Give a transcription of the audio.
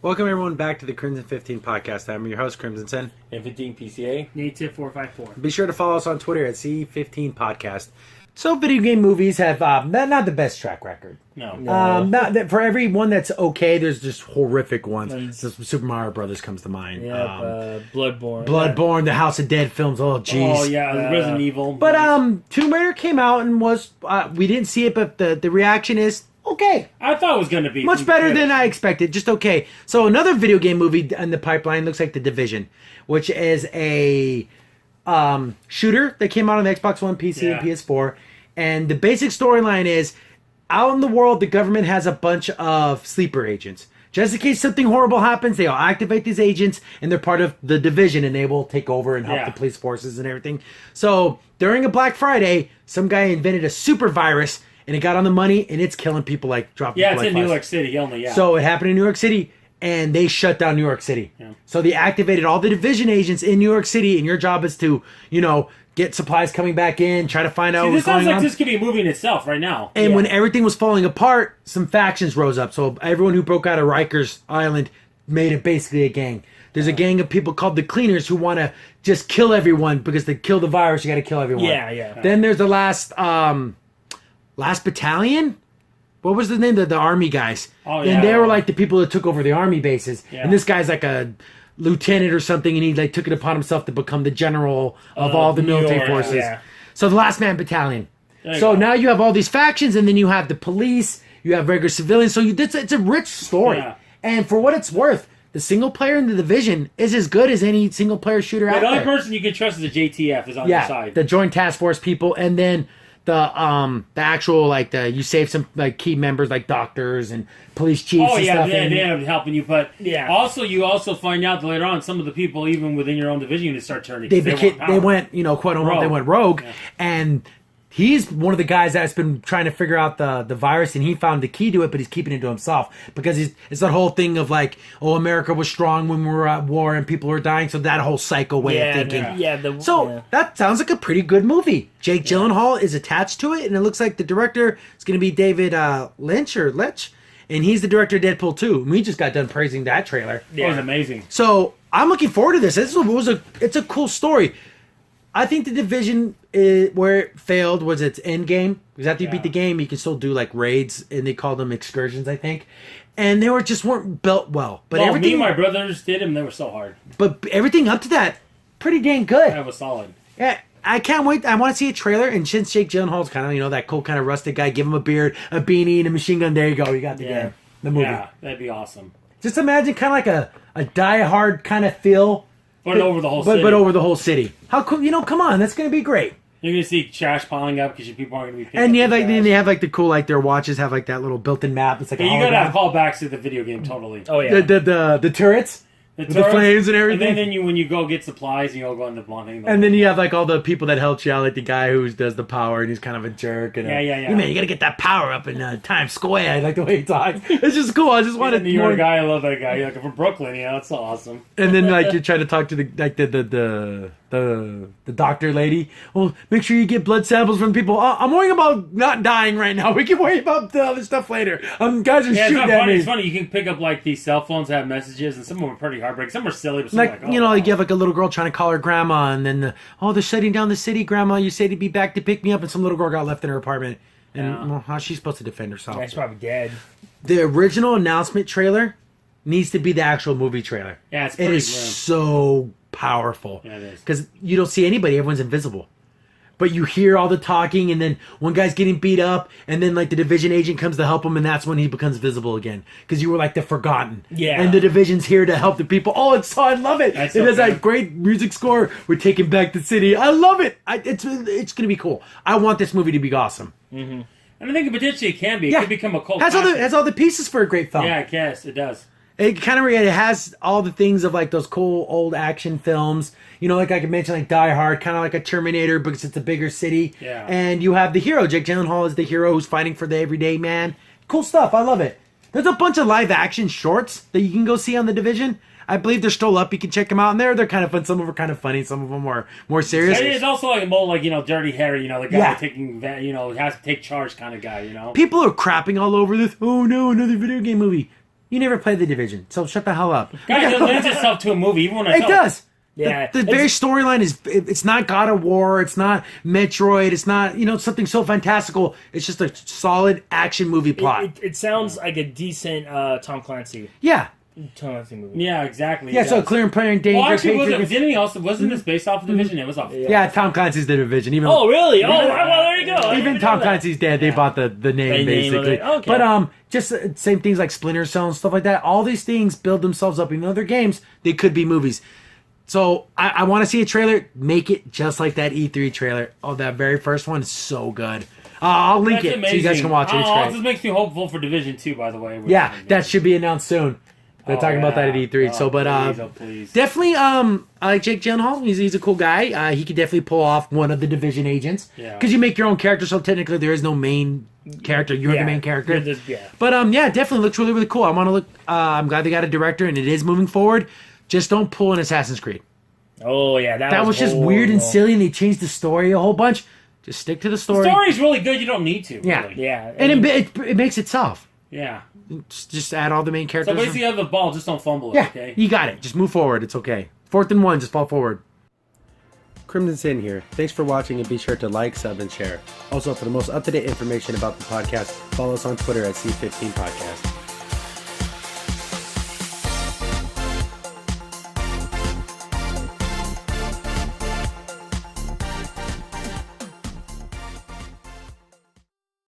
Welcome everyone back to the Crimson 15 podcast. I'm your host, Crimson Sen. And 15 PCA. Native 454. Be sure to follow us on Twitter at C15 Podcast. So video game movies have not the best track record. No. Not that for every one that's okay, there's just horrific ones. Super Mario Brothers comes to mind. Yeah, Bloodborne. Bloodborne, the House of Dead films. Oh, jeez. Oh, yeah, Resident Evil. But Tomb Raider came out and was we didn't see it, but the reaction is okay. I thought it was going to be Much better than I expected. Just okay. So another video game movie in the pipeline looks like The Division, which is a shooter that came out on the Xbox One, PC, and PS4. And the basic storyline is, out in the world, the government has a bunch of sleeper agents. Just in case something horrible happens, they all activate these agents, and they're part of the Division, and they will take over and help the police forces and everything. So during a Black Friday, some guy invented a super virus, and it got on the money, and it's killing people like dropping. Yeah, it's in New York City only. Yeah. So it happened in New York City, and they shut down New York City. Yeah. So they activated all the Division agents in New York City, and your job is to, get supplies coming back in, try to find out what's going on. This sounds like this could be a movie in itself right now. And when everything was falling apart, some factions rose up. So everyone who broke out of Rikers Island made it basically a gang. There's a gang of people called the Cleaners who want to just kill everyone because to kill the virus, you got to kill everyone. Yeah. Then there's the last battalion. What was the name of the army guys? Oh, yeah. And they were like the people that took over the army bases. Yeah. And this guy's like a lieutenant or something, and he like took it upon himself to become the general of all the military forces. Yeah. So the Last Man Battalion. So now you have all these factions, and then you have the police, you have regular civilians. So it's a rich story. Yeah. And for what it's worth, the single player in the Division is as good as any single player shooter out there. The only person you can trust is the JTF is on your side. The Joint Task Force people, and then the actual you save some key members like doctors and police chiefs. Oh and yeah, stuff, they end up helping you. But you also find out that later on some of the people even within your own division unit start turning. They went quote unquote they went rogue, and he's one of the guys that's been trying to figure out the virus, and he found the key to it, but he's keeping it to himself because it's that whole thing of America was strong when we were at war and people were dying, so that whole psycho way of thinking. That sounds like a pretty good movie. Jake Gyllenhaal is attached to it, and it looks like the director is going to be David Leitch, and he's the director of Deadpool 2. And we just got done praising that trailer. Yeah. It was amazing. So I'm looking forward to this. It's a cool story. I think the Division, where it failed was its end game. Because after you beat the game, you can still do raids, and they call them excursions, I think. And they weren't built well. But me and my brothers did them. They were so hard. But everything up to that, pretty dang good. That was solid. Yeah, I can't wait. I want to see a trailer. And since Jake Gyllenhaal's kind of, that cool kind of rustic guy, give him a beard, a beanie, and a machine gun. There you go. You got the movie. Yeah, that'd be awesome. Just imagine kind of like a Die-Hard kind of feel. But over the whole city. But over the whole city. How cool, come on, that's going to be great. You're going to see trash piling up because people aren't going to be picking and up they have the cool, their watches have that little built-in map. It's like you got to have callbacks to the video game, totally. Oh, yeah. The turrets. The flames and everything. And then when you go get supplies, you go in the blonde. And then you have all the people that help you out, like the guy who does the power, and he's kind of a jerk. And yeah. Man, you got to get that power up in Times Square. I like the way he talks. It's just cool. I just wanted New York guy. I love that guy. You're from Brooklyn. It's so awesome. And then you try to talk to the doctor lady. Well, make sure you get blood samples from people. I'm worrying about not dying right now. We can worry about the other stuff later. Guys are shooting at me. It's funny. You can pick up these cell phones that have messages, and some of them are pretty heartbreaking. Some are silly. You have a little girl trying to call her grandma, and then they're shutting down the city. Grandma, you said to be back to pick me up, and some little girl got left in her apartment. And how's she supposed to defend herself? Yeah, she's probably dead. The original announcement trailer needs to be the actual movie trailer. Yeah, it's pretty It is so powerful. Yeah, it is. Because you don't see anybody; everyone's invisible. But you hear all the talking, and then one guy's getting beat up, and then the Division agent comes to help him, and that's when he becomes visible again. Because you were the forgotten. Yeah. And the Division's here to help the people. Oh, I love it. It has that great music score. We're taking back the city. I love it. It's going to be cool. I want this movie to be awesome. Mm-hmm. And I think potentially it can be. It could become a cult. Has all the pieces for a great film. Yeah, I guess it does. It kind of it has all the things of those cool old action films. Like I could mention Die Hard, kind of like a Terminator because it's a bigger city. Yeah. And you have the hero. Jake Gyllenhaal is the hero who's fighting for the everyday man. Cool stuff. I love it. There's a bunch of live action shorts that you can go see on The Division. I believe they're still up. You can check them out. And they're kind of fun. Some of them are kind of funny. Some of them are more serious. It's also a more Dirty Harry. The guy taking has to take charge kind of guy. People are crapping all over this. Oh no, another video game movie. You never played The Division, so shut the hell up. Guys, it lends itself to a movie, even when I It tell does. Yeah, The very storyline is, it's not God of War, it's not Metroid, it's not, something so fantastical. It's just a solid action movie plot. It sounds like a decent Tom Clancy movie. Yeah, exactly. Yeah, so Clear and Present Danger. Well, actually, wasn't this based off of Division? It was off. Yeah, Tom Clancy's The Division. Even Oh, really? Oh, well, there you go. even Tom Clancy's dead. They bought the name, basically. Okay. But just same things like Splinter Cell and stuff like that. All these things build themselves up. Even though they're games, they could be movies. So I want to see a trailer. Make it just like that E3 trailer. Oh, that very first one is so good. I'll link That's it amazing. so you guys can watch it. It's great. This makes me hopeful for Division 2, by the way. Yeah, that should be announced soon. They're talking about that at E3. Please. Definitely, I like Jake Gyllenhaal. He's a cool guy. He could definitely pull off one of the Division agents. Yeah. Because you make your own character, so technically there is no main character. You're the main character. Yeah. But definitely looks really, really cool. I want to look. I'm glad they got a director, and it is moving forward. Just don't pull an Assassin's Creed. Oh yeah, That was just weird and silly, and they changed the story a whole bunch. Just stick to the story. The story's really good. You don't need to. Yeah. Really. Yeah, And it makes itself. Yeah. Just add all the main characters. So basically, you have the ball. Just don't fumble it. Yeah, Okay. you got it. Just move forward. It's okay. 4th and 1, just fall forward. Crimson Sin here. Thanks for watching, and be sure to like, sub, and share. Also, for the most up-to-date information about the podcast, follow us on Twitter at C15 Podcast.